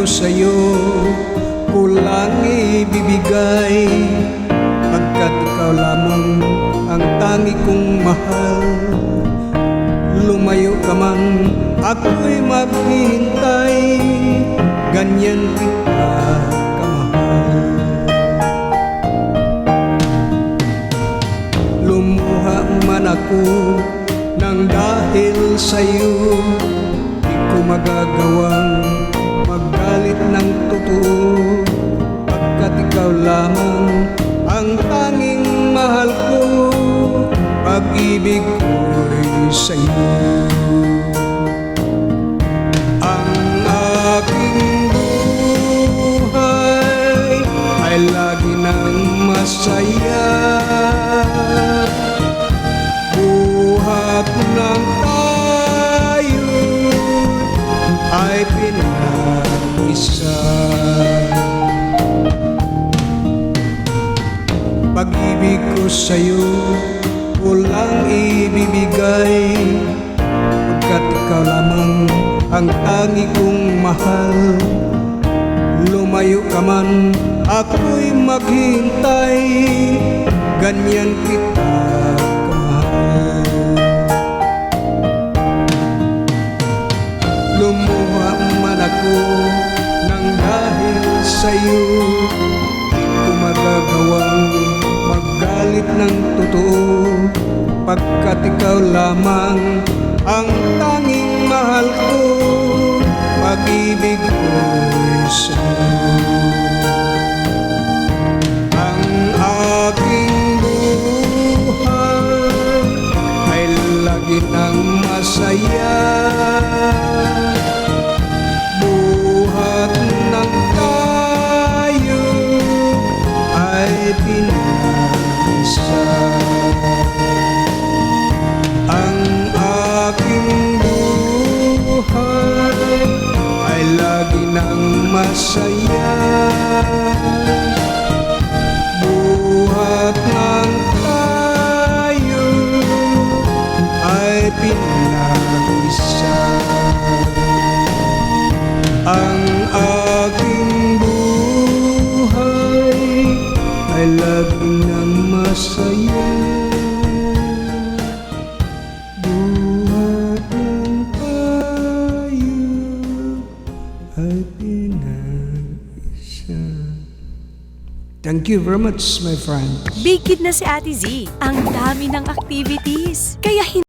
sa'yo ko lang ibibigay, pagkat ikaw lamang ang tangi kong mahal. Lumayo ka man, ako'y maghihintay, ganyan kita kamahal. Lumuha man ako nang dahil sa'yo, di ko magagawang magalit ng totoo, pagkat ikaw lamang ang tanging mahal ko, pag-ibig ko'y sa'yo. Ang aking buhay ay lagi nang masaya, buhat ng tayo ay pinag-isa. Pag-ibig ko sa'yo ko lang ibibigay, pagkat ikaw lamang ang tangi kong mahal. Lumayo ka man, ako'y maghintay, ganyan kita kamahal. Lumuha man ako nang dahil sa'yo, di ko magagawang magalit ng totoo, pagkat ikaw lamang ang tanging mahal ko, pag-ibig ko'y sa'yo. Ang aking buhay ay lagi nang masaya, buhat ng tayo ay pinag-isa. Ang aking buhay ay lagi nang masaya, buhat ng tayo ay pinag-isa. Ang aking buhay ay lagi nang masaya, buhat ng tayo ay pinag-isa. Thank you very much, my friend. Big kid na si Ate Z. Ang dami ng activities. Kaya